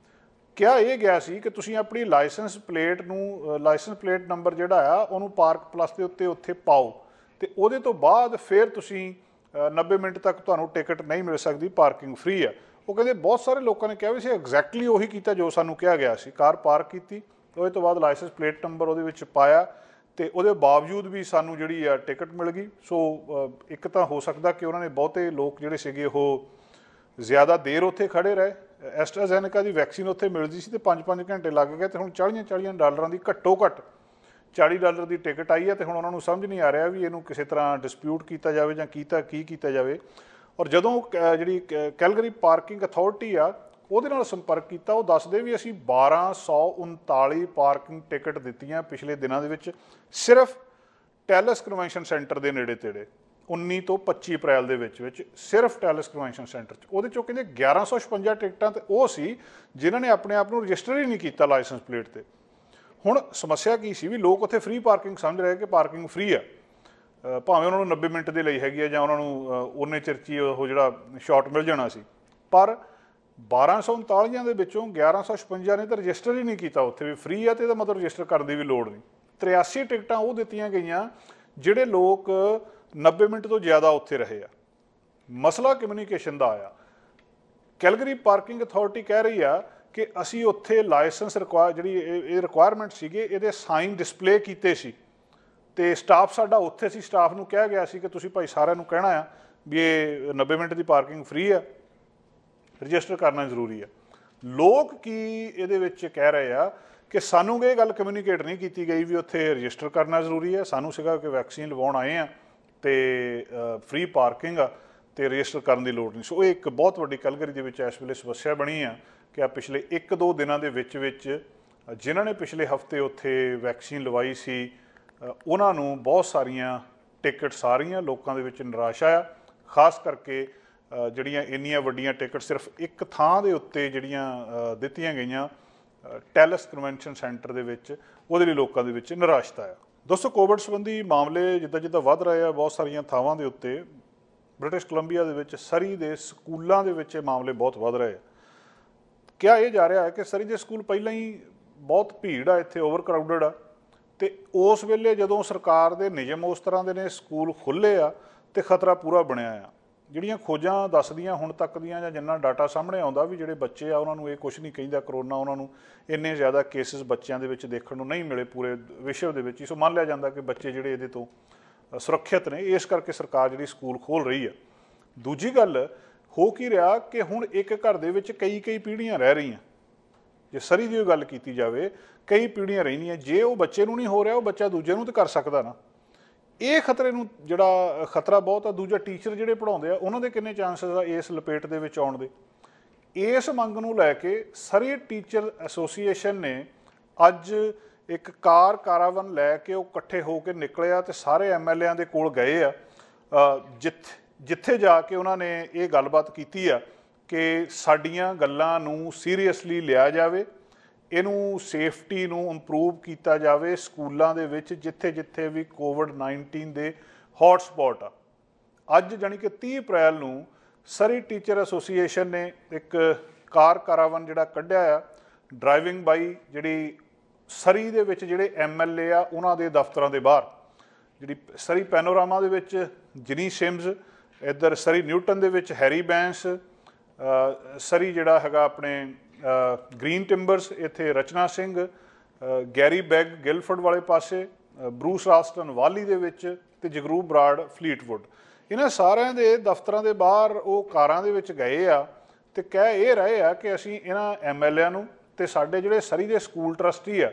ਕਿਹਾ ਇਹ ਗਿਆ ਸੀ ਕਿ ਤੁਸੀਂ ਆਪਣੀ ਲਾਇਸੈਂਸ ਪਲੇਟ ਨੂੰ, ਲਾਇਸੈਂਸ ਪਲੇਟ ਨੰਬਰ ਜਿਹੜਾ ਆ ਉਹਨੂੰ ਪਾਰਕ ਪਲੱਸ ਦੇ ਉੱਤੇ ਉੱਥੇ ਪਾਓ, ਤੇ ਉਹਦੇ ਤੋਂ ਬਾਅਦ ਫਿਰ ਤੁਸੀਂ 90 ਮਿੰਟ ਤੱਕ ਤੁਹਾਨੂੰ ਟਿਕਟ ਨਹੀਂ ਮਿਲ ਸਕਦੀ, ਪਾਰਕਿੰਗ ਫ੍ਰੀ ਆ। ਉਹ ਕਹਿੰਦੇ ਬਹੁਤ ਸਾਰੇ ਲੋਕਾਂ ਨੇ ਕਿਹਾ ਵੀ ਸੀ ਐਗਜ਼ੈਕਟਲੀ ਉਹੀ ਕੀਤਾ ਜੋ ਸਾਨੂੰ ਕਿਹਾ ਗਿਆ ਸੀ। ਕਾਰ ਪਾਰਕ ਕੀਤੀ, ਉਹਦੇ ਤੋਂ ਬਾਅਦ ਲਾਇਸੈਂਸ ਪਲੇਟ ਨੰਬਰ ਉਹਦੇ ਵਿੱਚ ਪਾਇਆ, ਤੇ ਉਹਦੇ ਬਾਵਜੂਦ ਵੀ ਸਾਨੂੰ ਜਿਹੜੀ ਆ ਟਿਕਟ ਮਿਲ ਗਈ। ਸੋ ਇੱਕ ਤਾਂ ਹੋ ਸਕਦਾ ਕਿ ਉਹਨਾਂ ਨੇ ਬਹੁਤੇ ਲੋਕ ਜਿਹੜੇ ਸੀਗੇ ਉਹ ਜ਼ਿਆਦਾ ਦੇਰ ਉੱਥੇ ਖੜ੍ਹੇ ਰਹੇ। ਐਸਟਰਾਜ਼ੈਨੇਕਾ ਦੀ ਵੈਕਸੀਨ ਉੱਥੇ ਮਿਲਦੀ ਸੀ ਤੇ 5-5 ਘੰਟੇ ਲੱਗ ਗਏ, ਤੇ ਹੁਣ $40 ਦੀ ਘੱਟੋ ਘੱਟ $40 ਦੀ ਟਿਕਟ ਆਈ ਹੈ। ਤੇ ਹੁਣ ਉਹਨਾਂ ਨੂੰ ਸਮਝ ਨਹੀਂ ਆ ਰਿਹਾ ਵੀ ਇਹਨੂੰ ਕਿਸੇ ਤਰ੍ਹਾਂ ਡਿਸਪਿਊਟ ਕੀਤਾ ਜਾਵੇ ਜਾਂ ਕੀ ਕੀਤਾ ਜਾਵੇ। ਔਰ ਜਦੋਂ ਜਿਹੜੀ ਕੈਲਗਰੀ ਪਾਰਕਿੰਗ ਅਥਾਰਟੀ ਆ ਉਹਦੇ ਨਾਲ ਸੰਪਰਕ ਕੀਤਾ, ਉਹ ਦੱਸਦੇ ਵੀ ਅਸੀਂ 1239 ਪਾਰਕਿੰਗ ਟਿਕਟ ਦਿੱਤੀਆਂ ਪਿਛਲੇ ਦਿਨਾਂ ਦੇ ਵਿੱਚ, ਸਿਰਫ ਟੈਲਿਸ ਕਨਵੈਨਸ਼ਨ ਸੈਂਟਰ ਦੇ ਨੇੜੇ ਤੇੜੇ 19 ਤੋਂ 25 ਅਪ੍ਰੈਲ ਦੇ ਵਿੱਚ ਸਿਰਫ ਟੈਲਿਸ ਕਨਵੈਨਸ਼ਨ ਸੈਂਟਰ 'ਚ। ਉਹਦੇ 'ਚੋਂ ਕਹਿੰਦੇ 1156 ਟਿਕਟਾਂ ਤੇ ਉਹ ਸੀ ਜਿਨ੍ਹਾਂ ਨੇ ਆਪਣੇ ਆਪ ਨੂੰ ਰਜਿਸਟਰ ਹੀ ਨਹੀਂ ਕੀਤਾ ਲਾਇਸੈਂਸ ਪਲੇਟ ਤੇ। ਹੁਣ ਸਮੱਸਿਆ ਕੀ ਸੀ ਵੀ ਲੋਕ ਉੱਥੇ ਫ੍ਰੀ ਪਾਰਕਿੰਗ ਸਮਝ ਰਹੇ ਕਿ ਪਾਰਕਿੰਗ ਫ੍ਰੀ ਆ, ਭਾਵੇਂ ਉਹਨਾਂ ਨੂੰ 90 ਮਿੰਟ ਦੇ ਲਈ ਹੈਗੀ ਆ ਜਾਂ ਉਹਨਾਂ ਨੂੰ ਉਨੇ ਚਿਰ 'ਚ ਹੀ ਉਹ ਜਿਹੜਾ ਸ਼ਾਟ ਮਿਲ ਜਾਣਾ ਸੀ। ਪਰ 1239 ਦੇ ਵਿੱਚੋਂ 1156 ਨੇ ਤਾਂ ਰਜਿਸਟਰ ਹੀ ਨਹੀਂ ਕੀਤਾ ਉੱਥੇ ਵੀ ਫ੍ਰੀ ਆ, ਤੇ ਇਹਦਾ ਮਤਲਬ ਰਜਿਸਟਰ ਕਰਨ ਦੀ ਵੀ ਲੋੜ ਨਹੀਂ। 83 ਟਿਕਟਾਂ ਉਹ ਦਿੱਤੀਆਂ ਗਈਆਂ ਜਿਹੜੇ ਲੋਕ 90 ਮਿੰਟ ਤੋਂ ਜ਼ਿਆਦਾ ਉੱਥੇ ਰਹੇ ਆ। ਮਸਲਾ ਕਮਿਊਨੀਕੇਸ਼ਨ ਦਾ ਆਇਆ। ਕੈਲਗਰੀ ਪਾਰਕਿੰਗ ਅਥਾਰਟੀ ਕਹਿ ਰਹੀ ਆ ਕਿ ਅਸੀਂ ਉੱਥੇ ਲਾਇਸੈਂਸ ਜਿਹੜੀ ਇਹ ਰਿਕੁਆਇਰਮੈਂਟ ਸੀਗੇ ਇਹਦੇ ਸਾਈਨ ਡਿਸਪਲੇ ਕੀਤੇ ਸੀ, ਤੇ ਸਟਾਫ ਸਾਡਾ ਉੱਥੇ ਸੀ। ਸਟਾਫ ਨੂੰ ਕਿਹਾ ਗਿਆ ਸੀ ਕਿ ਤੁਸੀਂ ਭਾਈ ਸਾਰਿਆਂ ਨੂੰ ਕਹਿਣਾ ਆ ਵੀ ਇਹ 90 ਮਿੰਟ ਦੀ ਪਾਰਕਿੰਗ ਫ੍ਰੀ ਆ, ਰਜਿਸਟਰ ਕਰਨਾ ਜ਼ਰੂਰੀ ਆ। ਲੋਕ ਕੀ ਇਹਦੇ ਵਿੱਚ ਕਹਿ ਰਹੇ ਆ ਕਿ ਸਾਨੂੰ ਇਹ ਗੱਲ ਕਮਿਊਨੀਕੇਟ ਨਹੀਂ ਕੀਤੀ ਗਈ ਵੀ ਉੱਥੇ ਰਜਿਸਟਰ ਕਰਨਾ ਜ਼ਰੂਰੀ ਹੈ। ਸਾਨੂੰ ਸੀਗਾ ਕਿ ਵੈਕਸੀਨ ਲਵਾਉਣ ਆਏ ਆ ਤੇ ਫ੍ਰੀ ਪਾਰਕਿੰਗ ਆ, ਤੇ ਰਜਿਸਟਰ ਕਰਨ ਦੀ ਲੋੜ ਨਹੀਂ। ਸੋ ਇਹ ਇੱਕ ਬਹੁਤ ਵੱਡੀ ਕੈਲਗਰੀ ਦੇ ਵਿੱਚ ਇਸ ਵੇਲੇ ਸਮੱਸਿਆ ਬਣੀ ਆ ਕਿ ਆ ਪਿਛਲੇ 1-2 ਦਿਨਾਂ ਦੇ ਵਿੱਚ ਜਿਨ੍ਹਾਂ ਨੇ ਪਿਛਲੇ ਹਫ਼ਤੇ ਉੱਥੇ ਵੈਕਸੀਨ ਲਵਾਈ ਸੀ ਉਹਨਾਂ ਨੂੰ ਬਹੁਤ ਸਾਰੀਆਂ ਟਿਕਟ ਸਾਰੀਆਂ ਲੋਕਾਂ ਦੇ ਵਿੱਚ ਨਿਰਾਸ਼ਾ ਆ। ਖਾਸ ਕਰਕੇ ਜਿਹੜੀਆਂ ਇੰਨੀਆਂ ਵੱਡੀਆਂ ਟਿਕਟ ਸਿਰਫ ਇੱਕ ਥਾਂ ਦੇ ਉੱਤੇ ਜਿਹੜੀਆਂ ਦਿੱਤੀਆਂ ਗਈਆਂ ਟੈਲਸ ਕਨਵੈਨਸ਼ਨ ਸੈਂਟਰ ਦੇ ਵਿੱਚ, ਉਹਦੇ ਲਈ ਲੋਕਾਂ ਦੇ ਵਿੱਚ ਨਿਰਾਸ਼ਤਾ ਆ। ਦੋਸਤੋ, ਕੋਵਿਡ ਸੰਬੰਧੀ ਮਾਮਲੇ ਜਿੱਦਾਂ ਵੱਧ ਰਹੇ ਆ ਬਹੁਤ ਸਾਰੀਆਂ ਥਾਵਾਂ ਦੇ ਉੱਤੇ, ਬ੍ਰਿਟਿਸ਼ ਕੋਲੰਬੀਆ ਦੇ ਵਿੱਚ ਸਰੀ ਦੇ ਸਕੂਲਾਂ ਦੇ ਵਿੱਚ ਇਹ ਮਾਮਲੇ ਬਹੁਤ ਵੱਧ ਰਹੇ ਆ। ਕਿਹਾ ਇਹ ਜਾ ਰਿਹਾ ਹੈ ਕਿ ਸਰੀ ਦੇ ਸਕੂਲ ਪਹਿਲਾਂ ਹੀ ਬਹੁਤ ਭੀੜ ਆ ਇੱਥੇ, ਓਵਰ ਕਰਾਊਡਡ ਆ, ਅਤੇ ਉਸ ਵੇਲੇ ਜਦੋਂ ਸਰਕਾਰ ਦੇ ਨਿਯਮ ਉਸ ਤਰ੍ਹਾਂ ਦੇ ਨੇ, ਸਕੂਲ ਖੁੱਲ੍ਹੇ ਆ ਅਤੇ ਖਤਰਾ ਪੂਰਾ ਬਣਿਆ ਆ। ਜਿਹੜੀਆਂ ਖੋਜਾਂ ਦੱਸਦੀਆਂ ਹੁਣ ਤੱਕ ਦੀਆਂ ਜਾਂ ਜਿੰਨਾ ਡਾਟਾ ਸਾਹਮਣੇ ਆਉਂਦਾ ਵੀ ਜਿਹੜੇ ਬੱਚੇ ਆ ਉਹਨਾਂ ਨੂੰ ਇਹ ਕੁਛ ਨਹੀਂ ਕਹਿੰਦਾ ਕਰੋਨਾ, ਉਹਨਾਂ ਨੂੰ ਇੰਨੇ ਜ਼ਿਆਦਾ ਕੇਸਿਸ ਬੱਚਿਆਂ ਦੇ ਵਿੱਚ ਦੇਖਣ ਨੂੰ ਨਹੀਂ ਮਿਲੇ ਪੂਰੇ ਵਿਸ਼ਵ ਦੇ ਵਿੱਚ ਹੀ। ਸੋ ਮੰਨ ਲਿਆ ਜਾਂਦਾ ਕਿ ਬੱਚੇ ਜਿਹੜੇ ਇਹਦੇ ਤੋਂ ਸੁਰੱਖਿਅਤ ਨੇ, ਇਸ ਕਰਕੇ ਸਰਕਾਰ ਜਿਹੜੀ ਸਕੂਲ ਖੋਲ੍ਹ ਰਹੀ ਆ। ਦੂਜੀ ਗੱਲ ਹੋ ਕੀ ਰਿਹਾ ਕਿ ਹੁਣ ਇੱਕ ਘਰ ਦੇ ਵਿੱਚ ਕਈ ਪੀੜ੍ਹੀਆਂ ਰਹਿ ਰਹੀਆਂ। ਜੇ ਸਰੀ ਦੀ ਗੱਲ ਕੀਤੀ ਜਾਵੇ, ਕਈ ਪੀੜ੍ਹੀਆਂ ਰਹਿੰਦੀਆਂ। ਜੇ ਉਹ ਬੱਚੇ ਨੂੰ ਨਹੀਂ ਹੋ ਰਿਹਾ, ਉਹ ਬੱਚਾ ਦੂਜੇ ਨੂੰ ਤਾਂ ਕਰ ਸਕਦਾ ਨਾ। ਇਹ ਖਤਰੇ ਨੂੰ ਜਿਹੜਾ ਖਤਰਾ ਬਹੁਤ ਆ। ਦੂਜਾ, ਟੀਚਰ ਜਿਹੜੇ ਪੜ੍ਹਾਉਂਦੇ ਆ ਉਹਨਾਂ ਦੇ ਕਿੰਨੇ ਚਾਂਸਸ ਆ ਇਸ ਲਪੇਟ ਦੇ ਵਿੱਚ ਆਉਣ ਦੇ। ਇਸ ਮੰਗ ਨੂੰ ਲੈ ਕੇ ਸਰੀ ਟੀਚਰ ਐਸੋਸੀਏਸ਼ਨ ਨੇ ਅੱਜ ਇੱਕ ਕਾਰਾਵਾਨ ਲੈ ਕੇ ਉਹ ਇਕੱਠੇ ਹੋ ਕੇ ਨਿਕਲੇ ਆ ਅਤੇ ਸਾਰੇ MLAਆਂ ਦੇ ਕੋਲ ਗਏ ਆ, ਜਿੱਥੇ ਜਾ ਕੇ ਉਹਨਾਂ ਨੇ ਇਹ ਗੱਲਬਾਤ ਕੀਤੀ ਆ ਕਿ ਸਾਡੀਆਂ ਗੱਲਾਂ ਨੂੰ ਸੀਰੀਅਸਲੀ ਲਿਆ ਜਾਵੇ, ਇਹਨੂੰ ਸੇਫਟੀ ਨੂੰ ਇੰਪਰੂਵ ਕੀਤਾ ਜਾਵੇ ਸਕੂਲਾਂ ਦੇ ਵਿੱਚ ਜਿੱਥੇ ਵੀ ਕੋਵਿਡ-19 ਦੇ ਹੌਟ ਸਪੌਟ ਆ। ਅੱਜ ਜਾਣੀ ਕਿ 30 ਅਪ੍ਰੈਲ ਨੂੰ ਸਰੀ ਟੀਚਰ ਐਸੋਸੀਏਸ਼ਨ ਨੇ ਇੱਕ ਕਾਰਾਵਾਨ ਜਿਹੜਾ ਕੱਢਿਆ ਆ, ਡਰਾਈਵਿੰਗ ਬਾਈ, ਜਿਹੜੀ ਸਰੀ ਦੇ ਵਿੱਚ ਜਿਹੜੇ MLA ਆ ਉਹਨਾਂ ਦੇ ਦਫ਼ਤਰਾਂ ਦੇ ਬਾਹਰ, ਜਿਹੜੀ ਸਰੀ ਪੈਨੋਰਾਮਾ ਦੇ ਵਿੱਚ ਜਿਨੀ ਸਿਮਜ਼, ਇੱਧਰ ਸਰੀ ਨਿਊਟਨ ਦੇ ਵਿੱਚ ਹੈਰੀ ਬੈਂਸ, ਸਰੀ ਜਿਹੜਾ ਹੈਗਾ ਆਪਣੇ ਗ੍ਰੀਨ ਟਿੰਬਰਸ ਇੱਥੇ ਰਚਨਾ ਸਿੰਘ, ਗੈਰੀ ਬੈਗ ਗਿਲਫੋਰਡ ਵਾਲੇ ਪਾਸੇ, ਬਰੂਸ ਰਾਸਟਨ ਵਾਲੀ ਦੇ ਵਿੱਚ ਅਤੇ ਜਗਰੂਪ ਬਰਾੜ ਫਲੀਟਵੁੱਡ, ਇਹਨਾਂ ਸਾਰਿਆਂ ਦੇ ਦਫ਼ਤਰਾਂ ਦੇ ਬਾਹਰ ਉਹ ਕਾਰਾਂ ਦੇ ਵਿੱਚ ਗਏ ਆ ਅਤੇ ਕਹਿ ਇਹ ਰਹੇ ਆ ਕਿ ਅਸੀਂ ਇਹਨਾਂ MLAਆਂ ਨੂੰ ਅਤੇ ਸਾਡੇ ਜਿਹੜੇ ਸਰੀ ਦੇ ਸਕੂਲ ਟਰਸਟੀ ਆ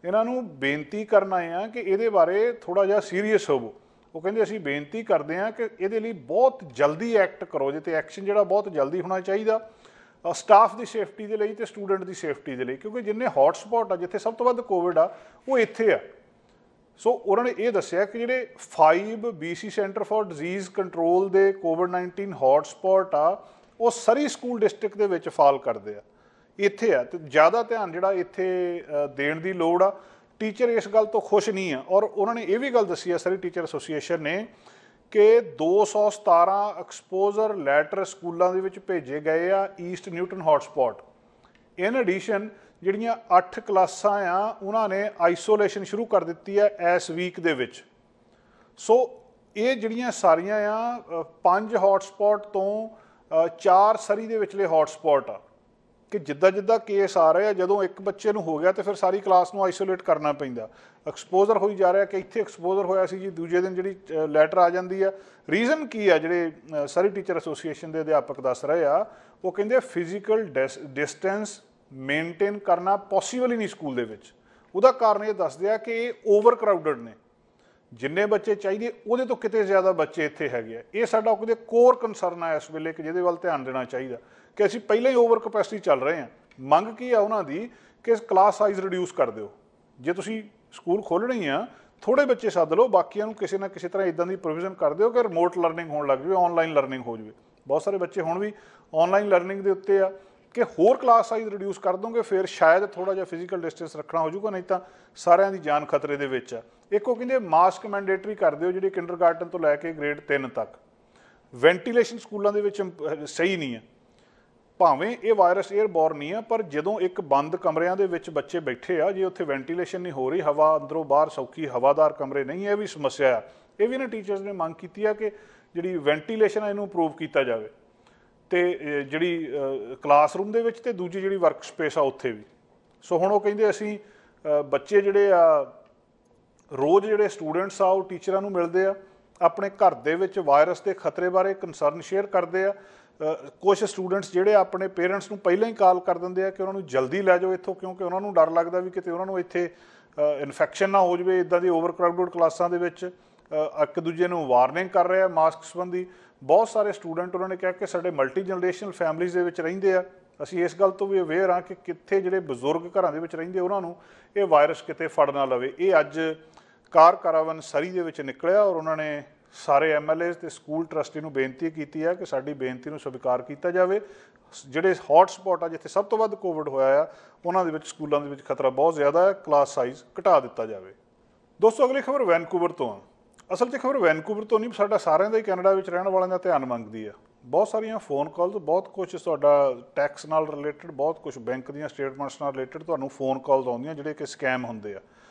ਇਹਨਾਂ ਨੂੰ ਬੇਨਤੀ ਕਰਨ ਆਏ ਆ ਕਿ ਇਹਦੇ ਬਾਰੇ ਥੋੜ੍ਹਾ ਜਿਹਾ ਸੀਰੀਅਸ ਹੋਵੋ। ਉਹ ਕਹਿੰਦੇ ਅਸੀਂ ਬੇਨਤੀ ਕਰਦੇ ਹਾਂ ਕਿ ਇਹਦੇ ਲਈ ਬਹੁਤ ਜਲਦੀ ਐਕਟ ਕਰੋ, ਜੇ ਤੇ ਐਕਸ਼ਨ ਜਿਹੜਾ ਬਹੁਤ ਜਲਦੀ ਹੋਣਾ ਚਾਹੀਦਾ ਸਟਾਫ ਦੀ ਸੇਫਟੀ ਦੇ ਲਈ ਅਤੇ ਸਟੂਡੈਂਟ ਦੀ ਸੇਫਟੀ ਦੇ ਲਈ, ਕਿਉਂਕਿ ਜਿੰਨੇ ਹੌਟ ਸਪੌਟ ਆ, ਜਿੱਥੇ ਸਭ ਤੋਂ ਵੱਧ ਕੋਵਿਡ ਆ, ਉਹ ਇੱਥੇ ਆ। ਸੋ ਉਹਨਾਂ ਨੇ ਇਹ ਦੱਸਿਆ ਕਿ ਜਿਹੜੇ 5 BC centre for disease control ਦੇ ਕੋਵਿਡ-19 ਹੌਟ ਸਪੌਟ ਆ, ਉਹ ਸਰੀ ਸਕੂਲ ਡਿਸਟ੍ਰਿਕਟ ਦੇ ਵਿੱਚ ਫਾਲ ਕਰਦੇ ਆ, ਇੱਥੇ ਆ, ਅਤੇ ਜ਼ਿਆਦਾ ਧਿਆਨ ਜਿਹੜਾ ਇੱਥੇ ਦੇਣ ਦੀ ਲੋੜ ਆ। ਟੀਚਰ ਇਸ ਗੱਲ ਤੋਂ ਖੁਸ਼ ਨਹੀਂ ਆ, ਔਰ ਉਹਨਾਂ ਨੇ ਇਹ ਵੀ ਗੱਲ ਦੱਸੀ ਆ ਸਰੀ ਟੀਚਰ ਐਸੋਸੀਏਸ਼ਨ ਨੇ ਕਿ 217 ਐਕਸਪੋਜ਼ਰ ਲੈਟਰ ਸਕੂਲਾਂ ਦੇ ਵਿੱਚ ਭੇਜੇ ਗਏ ਆ East Newton hot spot. In addition ਜਿਹੜੀਆਂ 8 ਕਲਾਸਾਂ ਆ ਉਹਨਾਂ ਨੇ ਆਈਸੋਲੇਸ਼ਨ ਸ਼ੁਰੂ ਕਰ ਦਿੱਤੀ ਆ ਇਸ ਵੀਕ ਦੇ ਵਿੱਚ। ਸੋ ਇਹ ਜਿਹੜੀਆਂ ਸਾਰੀਆਂ ਆ 5 ਹੌਟ ਸਪੌਟ ਤੋਂ 4 ਸਰੀ ਦੇ ਵਿਚਲੇ ਹੌਟ ਸਪੌਟ ਆ ਕਿ ਜਿੱਦਾਂ ਕੇਸ ਆ ਰਹੇ ਆ, ਜਦੋਂ ਇੱਕ ਬੱਚੇ ਨੂੰ ਹੋ ਗਿਆ ਤਾਂ ਫਿਰ ਸਾਰੀ ਕਲਾਸ ਨੂੰ ਆਈਸੋਲੇਟ ਕਰਨਾ ਪੈਂਦਾ। ਐਕਸਪੋਜ਼ਰ ਹੋਈ ਜਾ ਰਿਹਾ ਕਿ ਇੱਥੇ ਐਕਸਪੋਜ਼ਰ ਹੋਇਆ ਸੀ ਜੀ, ਦੂਜੇ ਦਿਨ ਜਿਹੜੀ ਲੈਟਰ ਆ ਜਾਂਦੀ ਆ। ਰੀਜ਼ਨ ਕੀ ਆ ਜਿਹੜੇ ਸਰੀ ਟੀਚਰ ਐਸੋਸੀਏਸ਼ਨ ਦੇ ਅਧਿਆਪਕ ਦੱਸ ਰਹੇ ਆ, ਉਹ ਕਹਿੰਦੇ ਫਿਜ਼ੀਕਲ ਡਿਸਟੈਂਸ ਮੇਨਟੇਨ ਕਰਨਾ ਪੋਸੀਬਲ ਹੀ ਨਹੀਂ ਸਕੂਲ ਦੇ ਵਿੱਚ। ਉਹਦਾ ਕਾਰਨ ਇਹ ਦੱਸਦੇ ਆ ਕਿ ਇਹ ਓਵਰ ਕਰਾਊਡਡ ਨੇ, ਜਿੰਨੇ ਬੱਚੇ ਚਾਹੀਦੇ ਉਹਦੇ ਤੋਂ ਕਿਤੇ ਜ਼ਿਆਦਾ ਬੱਚੇ ਇੱਥੇ ਹੈਗੇ ਆ। ਇਹ ਸਾਡਾ ਉਹਦੇ ਕੋਰ ਕੰਸਰਨ ਆ ਇਸ ਵੇਲੇ ਕਿ ਜਿਹਦੇ ਵੱਲ ਧਿਆਨ ਦੇਣਾ ਚਾਹੀਦਾ ਕਿ ਅਸੀਂ ਪਹਿਲਾਂ ਹੀ ਓਵਰ ਕਪੈਸਿਟੀ ਚੱਲ ਰਹੇ ਹਾਂ। ਮੰਗ ਕੀ ਆ ਉਹਨਾਂ ਦੀ ਕਿ ਕਲਾਸ ਸਾਈਜ਼ ਰਿਡਿਊਸ ਕਰ ਦਿਓ। ਜੇ ਤੁਸੀਂ ਸਕੂਲ ਖੋਲ੍ਹਣੇ ਹੀ ਆ, ਥੋੜ੍ਹੇ ਬੱਚੇ ਸੱਦ ਲਓ, ਬਾਕੀਆਂ ਨੂੰ ਕਿਸੇ ਨਾ ਕਿਸੇ ਤਰ੍ਹਾਂ ਇੱਦਾਂ ਦੀ ਪ੍ਰੋਵੀਜ਼ਨ ਕਰ ਦਿਓ ਕਿ ਰਿਮੋਟ ਲਰਨਿੰਗ ਹੋਣ ਲੱਗ ਜਾਵੇ, ਆਨਲਾਈਨ ਲਰਨਿੰਗ ਹੋ ਜਾਵੇ। ਬਹੁਤ ਸਾਰੇ ਬੱਚੇ ਹੁਣ ਵੀ ਆਨਲਾਈਨ ਲਰਨਿੰਗ ਦੇ ਉੱਤੇ ਆ ਕਿ ਹੋਰ ਕਲਾਸ ਸਾਈਜ਼ ਰਿਡਿਊਸ ਕਰ ਦੋਗੇ, ਫਿਰ ਸ਼ਾਇਦ ਥੋੜ੍ਹਾ ਜਿਹਾ ਫਿਜ਼ੀਕਲ ਡਿਸਟੈਂਸ ਰੱਖਣਾ ਹੋ ਜਾਊਗਾ, ਨਹੀਂ ਤਾਂ ਸਾਰਿਆਂ ਦੀ ਜਾਨ ਖਤਰੇ ਦੇ ਵਿੱਚ ਆ। ਇੱਕ ਉਹ ਕਹਿੰਦੇ ਮਾਸਕ ਮੈਂਡੇਟਰੀ ਕਰ ਦਿਓ ਜਿਹੜੇ ਕਿੰਡਰਗਾਰਟਨ ਤੋਂ ਲੈ ਕੇ ਗ੍ਰੇਡ 3 ਤੱਕ। ਵੈਂਟੀਲੇਸ਼ਨ ਸਕੂਲਾਂ ਦੇ ਵਿੱਚ ਸਹੀ ਨਹੀਂ ਹੈ, ਭਾਵੇਂ ਇਹ ਵਾਇਰਸ ਏਅਰਬੋਰਨ ਨਹੀਂ ਆ, ਪਰ ਜਦੋਂ ਇੱਕ ਬੰਦ ਕਮਰਿਆਂ ਦੇ ਵਿੱਚ ਬੱਚੇ ਬੈਠੇ ਆ, ਜੇ ਉੱਥੇ ਵੈਂਟੀਲੇਸ਼ਨ ਨਹੀਂ ਹੋ ਰਹੀ, ਹਵਾ ਅੰਦਰੋਂ ਬਾਹਰ ਸੌਖੀ ਹਵਾਦਾਰ ਕਮਰੇ ਨਹੀਂ, ਇਹ ਵੀ ਸਮੱਸਿਆ ਆ। ਇਹ ਵੀ ਨਾ ਟੀਚਰਸ ਨੇ ਮੰਗ ਕੀਤੀ ਆ ਕਿ ਜਿਹੜੀ ਵੈਂਟੀਲੇਸ਼ਨ ਆ ਇਹਨੂੰ ਇੰਪਰੂਵ ਕੀਤਾ ਜਾਵੇ, ਅਤੇ ਜਿਹੜੀ ਕਲਾਸਰੂਮ ਦੇ ਵਿੱਚ ਅਤੇ ਦੂਜੀ ਜਿਹੜੀ ਵਰਕ ਸਪੇਸ ਆ ਉੱਥੇ ਵੀ। ਸੋ ਹੁਣ ਉਹ ਕਹਿੰਦੇ ਅਸੀਂ ਬੱਚੇ ਜਿਹੜੇ ਆ ਰੋਜ਼ ਜਿਹੜੇ ਸਟੂਡੈਂਟਸ ਆ ਉਹ ਟੀਚਰਾਂ ਨੂੰ ਮਿਲਦੇ ਆ, ਆਪਣੇ ਘਰ ਦੇ ਵਿੱਚ ਵਾਇਰਸ ਦੇ ਖਤਰੇ ਬਾਰੇ ਕੰਸਰਨ ਸ਼ੇਅਰ ਕਰਦੇ ਆ। ਕੁਛ ਸਟੂਡੈਂਟਸ ਜਿਹੜੇ ਆਪਣੇ ਪੇਰੈਂਟਸ ਨੂੰ ਪਹਿਲਾਂ ਹੀ ਕਾਲ ਕਰ ਦਿੰਦੇ ਆ ਕਿ ਉਹਨਾਂ ਨੂੰ ਜਲਦੀ ਲੈ ਜਾਓ ਇੱਥੋਂ, ਕਿਉਂਕਿ ਉਹਨਾਂ ਨੂੰ ਡਰ ਲੱਗਦਾ ਵੀ ਕਿਤੇ ਉਹਨਾਂ ਨੂੰ ਇੱਥੇ ਇਨਫੈਕਸ਼ਨ ਨਾ ਹੋ ਜਾਵੇ। ਇੱਦਾਂ ਦੀ ਓਵਰ ਕਰਾਊਡਡ ਕਲਾਸਾਂ ਦੇ ਵਿੱਚ ਇੱਕ ਦੂਜੇ ਨੂੰ ਵਾਰਨਿੰਗ ਕਰ ਰਹੇ ਆ ਮਾਸਕ ਸੰਬੰਧੀ। बहुत सारे स्टूडेंट उन्होंने कहा कि साडे मल्टी जनरेशनल फैमिलीज़ दे विच रहिंदे आ, ਅਸੀਂ ਇਸ ਗੱਲ ਤੋਂ ਵੀ ਅਵੇਅਰ ਹਾਂ ਕਿ ਕਿੱਥੇ ਜਿਹੜੇ ਬਜ਼ੁਰਗ ਘਰਾਂ ਦੇ ਵਿੱਚ ਰਹਿੰਦੇ ਉਹਨਾਂ ਨੂੰ ਇਹ ਵਾਇਰਸ ਕਿਤੇ ਫੜ ਨਾ ਲਵੇ। ਇਹ ਅੱਜ ਕਾਰ ਕਾਰਾਵਨ ਸਰੀ ਦੇ ਵਿੱਚ ਨਿਕਲਿਆ ਔਰ ਉਹਨਾਂ ਨੇ ਸਾਰੇ MLAs ਤੇ ਸਕੂਲ ਟਰਸਟੀ ਨੂੰ ਬੇਨਤੀ ਕੀਤੀ ਹੈ ਕਿ ਸਾਡੀ ਬੇਨਤੀ ਨੂੰ ਸਵੀਕਾਰ ਕੀਤਾ ਜਾਵੇ। ਜਿਹੜੇ ਹੌਟ ਸਪੌਟ ਆ ਜਿੱਥੇ ਸਭ ਤੋਂ ਵੱਧ ਕੋਵਿਡ ਹੋਇਆ ਆ ਉਹਨਾਂ ਦੇ ਵਿੱਚ ਸਕੂਲਾਂ ਦੇ ਵਿੱਚ ਖਤਰਾ ਬਹੁਤ ਜ਼ਿਆਦਾ ਹੈ, ਕਲਾਸ ਸਾਈਜ਼ ਘਟਾ ਦਿੱਤਾ ਜਾਵੇ। ਦੋਸਤੋ ਅਗਲੀ ਖਬਰ ਵੈਨਕੂਵਰ ਤੋਂ ਆ। ਅਸਲ 'ਚ ਖਬਰ ਵੈਨਕੂਵਰ ਤੋਂ ਨਹੀਂ, ਸਾਡਾ ਸਾਰਿਆਂ ਦਾ ਹੀ ਕੈਨੇਡਾ ਵਿੱਚ ਰਹਿਣ ਵਾਲਿਆਂ ਦਾ ਧਿਆਨ ਮੰਗਦੀ ਆ। ਬਹੁਤ ਸਾਰੀਆਂ ਫੋਨ ਕਾਲਸ, ਬਹੁਤ ਕੁਛ ਤੁਹਾਡਾ ਟੈਕਸ ਨਾਲ ਰਿਲੇਟਡ, ਬਹੁਤ ਕੁਛ ਬੈਂਕ ਦੀਆਂ ਸਟੇਟਮੈਂਟਸ ਨਾਲ ਰਿਲੇਟਡ ਤੁਹਾਨੂੰ ਫੋਨ ਕਾਲਸ ਆਉਂਦੀਆਂ ਜਿਹੜੇ ਕਿ ਸਕੈਮ ਹੁੰਦੇ ਆ।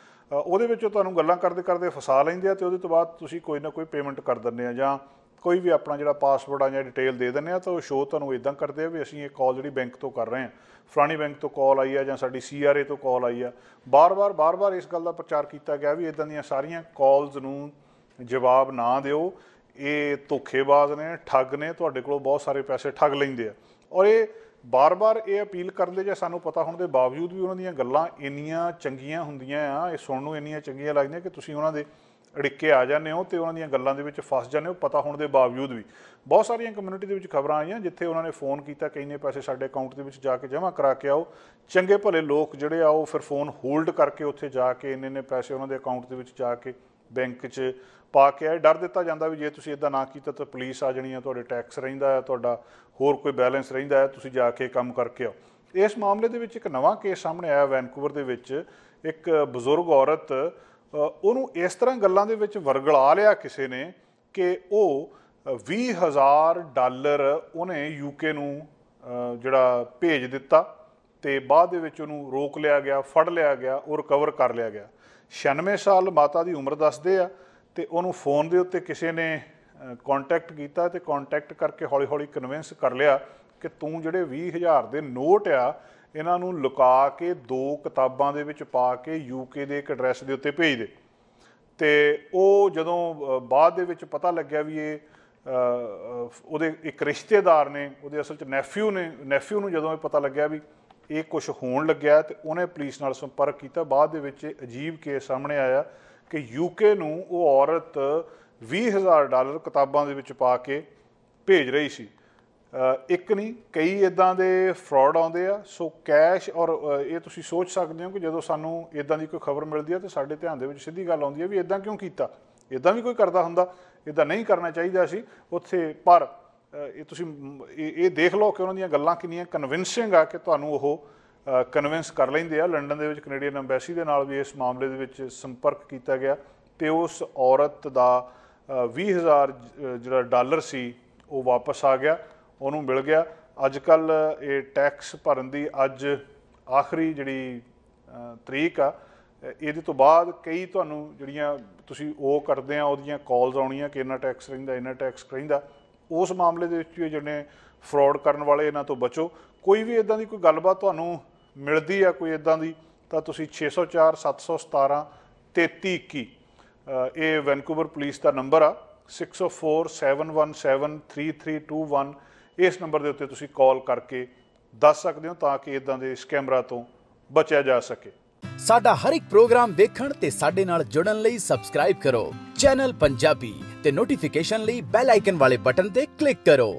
ਉਹਦੇ ਵਿੱਚੋਂ ਤੁਹਾਨੂੰ ਗੱਲਾਂ ਕਰਦੇ ਕਰਦੇ ਫਸਾ ਲੈਂਦੇ ਆ ਅਤੇ ਉਹਦੇ ਤੋਂ ਬਾਅਦ ਤੁਸੀਂ ਕੋਈ ਨਾ ਕੋਈ ਪੇਮੈਂਟ ਕਰ ਦਿੰਦੇ ਆ ਜਾਂ ਕੋਈ ਵੀ ਆਪਣਾ ਜਿਹੜਾ ਪਾਸਵਰਡ ਆ ਜਾਂ ਡਿਟੇਲ ਦੇ ਦਿੰਦੇ ਆ ਤਾਂ ਉਹ ਸ਼ੋਅ ਤੁਹਾਨੂੰ ਇੱਦਾਂ ਕਰਦੇ ਆ ਵੀ ਅਸੀਂ ਇਹ ਕਾਲ ਜਿਹੜੀ ਬੈਂਕ ਤੋਂ ਕਰ ਰਹੇ ਹਾਂ, ਫਲਾਣੀ ਬੈਂਕ ਤੋਂ ਕਾਲ ਆਈ ਆ ਜਾਂ ਸਾਡੀ CRA ਤੋਂ ਕਾਲ ਆਈ ਆ। ਬਾਰ-ਬਾਰ ਇਸ ਗੱਲ ਦਾ ਪ੍ਰਚਾਰ ਕੀਤਾ ਗਿਆ ਵੀ ਇੱਦਾਂ ਦੀਆਂ ਸਾਰੀਆਂ ਕਾਲਸ ਨੂੰ ਜਵਾਬ ਨਾ ਦਿਓ, ਇਹ ਧੋਖੇਬਾਜ਼ ਨੇ, ਠੱਗ ਨੇ, ਤੁਹਾਡੇ ਕੋਲੋਂ ਬਹੁਤ ਸਾਰੇ ਪੈਸੇ ਠੱਗ ਲੈਂਦੇ ਆ। ਔਰ ਇਹ ਬਾਰ-ਬਾਰ ਇਹ ਅਪੀਲ ਕਰਦੇ ਜੇ ਸਾਨੂੰ ਪਤਾ ਹੋਣ ਦੇ ਬਾਵਜੂਦ ਵੀ ਉਹਨਾਂ ਦੀਆਂ ਗੱਲਾਂ ਇੰਨੀਆਂ ਚੰਗੀਆਂ ਹੁੰਦੀਆਂ ਆ, ਇਹ ਸੁਣਨ ਨੂੰ ਇੰਨੀਆਂ ਚੰਗੀਆਂ ਲੱਗਦੀਆਂ ਕਿ ਤੁਸੀਂ ਉਹਨਾਂ ਦੇ ਅੜਿੱਕੇ ਆ ਜਾਂਦੇ ਹੋ ਅਤੇ ਉਹਨਾਂ ਦੀਆਂ ਗੱਲਾਂ ਦੇ ਵਿੱਚ ਫਸ ਜਾਂਦੇ ਹੋ ਪਤਾ ਹੋਣ ਦੇ ਬਾਵਜੂਦ ਵੀ। ਬਹੁਤ ਸਾਰੀਆਂ ਕਮਿਊਨਿਟੀ ਦੇ ਵਿੱਚ ਖਬਰਾਂ ਆਈਆਂ ਜਿੱਥੇ ਉਹਨਾਂ ਨੇ ਫੋਨ ਕੀਤਾ ਕਿ ਇੰਨੇ ਪੈਸੇ ਸਾਡੇ ਅਕਾਊਂਟ ਦੇ ਵਿੱਚ ਜਾ ਕੇ ਜਮ੍ਹਾਂ ਕਰਾ ਕੇ ਆਓ। ਚੰਗੇ ਭਲੇ ਲੋਕ ਜਿਹੜੇ ਆ ਉਹ ਫਿਰ ਫੋਨ ਹੋਲਡ ਕਰਕੇ ਉੱਥੇ ਜਾ ਕੇ ਇੰਨੇ ਪੈਸੇ ਉਹਨਾਂ ਦੇ ਅਕਾਊਂਟ ਦੇ ਵਿੱਚ ਜਾ ਕੇ ਬੈਂਕ 'ਚ ਪਾ ਕੇ ਆਏ। ਡਰ ਦਿੱਤਾ ਜਾਂਦਾ ਵੀ ਜੇ ਤੁਸੀਂ ਇੱਦਾਂ ਨਾ ਕੀਤਾ ਤਾਂ ਪੁਲਿਸ ਆ ਜਾਣੀ ਆ, ਤੁਹਾਡੇ ਟੈਕਸ ਰਹਿੰਦਾ ਹੈ, ਤੁਹਾਡਾ ਹੋਰ ਕੋਈ ਬੈਲੈਂਸ ਰਹਿੰਦਾ ਹੈ, ਤੁਸੀਂ ਜਾ ਕੇ ਕੰਮ ਕਰਕੇ ਆਓ। ਇਸ ਮਾਮਲੇ ਦੇ ਵਿੱਚ ਇੱਕ ਨਵਾਂ ਕੇਸ ਸਾਹਮਣੇ ਆਇਆ ਵੈਨਕੂਵਰ ਦੇ ਵਿੱਚ। ਇੱਕ ਬਜ਼ੁਰਗ ਔਰਤ, ਉਹਨੂੰ ਇਸ ਤਰ੍ਹਾਂ ਗੱਲਾਂ ਦੇ ਵਿੱਚ ਵਰਗਲਾ ਲਿਆ ਕਿਸੇ ਨੇ ਕਿ ਉਹ $20,000 ਉਹਨੇ UK ਨੂੰ ਜਿਹੜਾ ਭੇਜ ਦਿੱਤਾ ਅਤੇ ਬਾਅਦ ਦੇ ਵਿੱਚ ਉਹਨੂੰ ਰੋਕ ਲਿਆ ਗਿਆ, ਫੜ ਲਿਆ ਗਿਆ, ਉਹ ਰਿਕਵਰ ਕਰ ਲਿਆ ਗਿਆ। 96 ਸਾਲ ਮਾਤਾ ਦੀ ਉਮਰ ਦੱਸਦੇ ਆ ਅਤੇ ਉਹਨੂੰ ਫੋਨ ਦੇ ਉੱਤੇ ਕਿਸੇ ਨੇ ਕੰਟੈਕਟ ਕੀਤਾ ਅਤੇ ਕੰਟੈਕਟ ਕਰਕੇ ਹੌਲੀ ਹੌਲੀ ਕਨਵਿੰਸ ਕਰ ਲਿਆ ਕਿ ਤੂੰ ਜਿਹੜੇ 20,000 ਦੇ ਨੋਟ ਆ ਇਹਨਾਂ ਨੂੰ ਲੁਕਾ ਕੇ 2 ਕਿਤਾਬਾਂ ਦੇ ਵਿੱਚ ਪਾ ਕੇ UK ਦੇ ਇੱਕ ਐਡਰੈਸ ਦੇ ਉੱਤੇ ਭੇਜ ਦੇ। ਅਤੇ ਉਹ ਜਦੋਂ ਬਾਅਦ ਦੇ ਵਿੱਚ ਪਤਾ ਲੱਗਿਆ ਵੀ ਇਹ ਉਹਦੇ ਇੱਕ ਰਿਸ਼ਤੇਦਾਰ ਨੇ, ਉਹਦੇ ਅਸਲ 'ਚ ਨੈਫਿਊ ਨੂੰ ਜਦੋਂ ਇਹ ਪਤਾ ਲੱਗਿਆ ਵੀ ਇਹ ਕੁਛ ਹੋਣ ਲੱਗਿਆ ਅਤੇ ਉਹਨੇ ਪੁਲਿਸ ਨਾਲ ਸੰਪਰਕ ਕੀਤਾ। ਬਾਅਦ ਦੇ ਵਿੱਚ ਅਜੀਬ ਕੇਸ ਸਾਹਮਣੇ ਆਇਆ ਕਿ UK ਨੂੰ ਉਹ ਔਰਤ $20,000 ਕਿਤਾਬਾਂ ਦੇ ਵਿੱਚ ਪਾ ਕੇ ਭੇਜ ਰਹੀ ਸੀ। ਇੱਕ ਨਹੀਂ, ਕਈ ਇੱਦਾਂ ਦੇ ਫਰਾਡ ਆਉਂਦੇ ਆ। ਸੋ ਕੈਸ਼, ਔਰ ਇਹ ਤੁਸੀਂ ਸੋਚ ਸਕਦੇ ਹੋ ਕਿ ਜਦੋਂ ਸਾਨੂੰ ਇੱਦਾਂ ਦੀ ਕੋਈ ਖਬਰ ਮਿਲਦੀ ਹੈ ਤਾਂ ਸਾਡੇ ਧਿਆਨ ਦੇ ਵਿੱਚ ਸਿੱਧੀ ਗੱਲ ਆਉਂਦੀ ਹੈ ਵੀ ਇੱਦਾਂ ਕਿਉਂ ਕੀਤਾ, ਇੱਦਾਂ ਵੀ ਕੋਈ ਕਰਦਾ ਹੁੰਦਾ, ਇੱਦਾਂ ਨਹੀਂ ਕਰਨਾ ਚਾਹੀਦਾ ਸੀ ਉੱਥੇ। ਪਰ ਇਹ ਤੁਸੀਂ ਇਹ ਦੇਖ ਲਓ ਕਿ ਉਹਨਾਂ ਦੀਆਂ ਗੱਲਾਂ ਕਿੰਨੀਆਂ ਕਨਵਿੰਸਿੰਗ ਆ ਕਿ ਤੁਹਾਨੂੰ ਉਹ ਕਨਵਿੰਸ ਕਰ ਲੈਂਦੇ ਆ। ਲੰਡਨ ਦੇ ਵਿੱਚ ਕੈਨੇਡੀਅਨ ਐਮਬੈਸੀ ਦੇ ਨਾਲ ਵੀ ਇਸ ਮਾਮਲੇ ਦੇ ਵਿੱਚ ਸੰਪਰਕ ਕੀਤਾ ਗਿਆ ਅਤੇ ਉਸ ਔਰਤ ਦਾ $20,000 ਜਿਹੜਾ ਡਾਲਰ ਸੀ ਉਹ ਵਾਪਸ ਆ ਗਿਆ, ਉਹਨੂੰ ਮਿਲ ਗਿਆ। ਅੱਜ ਕੱਲ੍ਹ ਇਹ ਟੈਕਸ ਭਰਨ ਦੀ ਅੱਜ ਆਖਰੀ ਜਿਹੜੀ ਤਰੀਕ ਆ, ਇਹਦੇ ਤੋਂ ਬਾਅਦ ਕਈ ਤੁਹਾਨੂੰ ਜਿਹੜੀਆਂ ਤੁਸੀਂ ਉਹ ਕਰਦੇ ਆ ਉਹਦੀਆਂ ਕਾਲਸ ਆਉਣੀਆਂ ਕਿ ਇੰਨਾ ਟੈਕਸ ਰਹਿੰਦਾ, ਇੰਨਾ ਟੈਕਸ ਰਹਿੰਦਾ। ਉਸ ਮਾਮਲੇ ਦੇ ਵਿੱਚ ਵੀ ਜਿਹੜੇ ਫਰਾਡ ਕਰਨ ਵਾਲੇ ਇਹਨਾਂ ਤੋਂ ਬਚੋ। ਕੋਈ ਵੀ ਇੱਦਾਂ ਦੀ ਕੋਈ ਗੱਲਬਾਤ ਤੁਹਾਨੂੰ ਮਿਲਦੀ ਆ ਕੋਈ ਇੱਦਾਂ ਦੀ ਤਾਂ ਤੁਸੀਂ 604 717 3321 ਇਹ ਵੈਨਕੂਵਰ ਪੁਲਿਸ ਦਾ ਨੰਬਰ ਆ, 604 717 3321। ਇਸ ਨੰਬਰ ਦੇ ਉੱਤੇ ਤੁਸੀਂ ਕਾਲ ਕਰਕੇ ਦੱਸ ਸਕਦੇ ਹੋ ਤਾਂ ਕਿ ਇੱਦਾਂ ਦੇ ਸਕੈਮਰਾਂ ਤੋਂ ਬਚਿਆ ਜਾ ਸਕੇ। ਸਾਡਾ ਹਰ ਇੱਕ ਪ੍ਰੋਗਰਾਮ ਦੇਖਣ ਤੇ ਸਾਡੇ ਨਾਲ ਜੁੜਨ ਲਈ ਸਬਸਕ੍ਰਾਈਬ ਕਰੋ ਚੈਨਲ ਪੰਜਾਬੀ ਤੇ ਨੋਟੀਫਿਕੇਸ਼ਨ ਲਈ ਬੈਲ ਆਈਕਨ ਵਾਲੇ ਬਟਨ ਤੇ ਕਲਿੱਕ ਕਰੋ।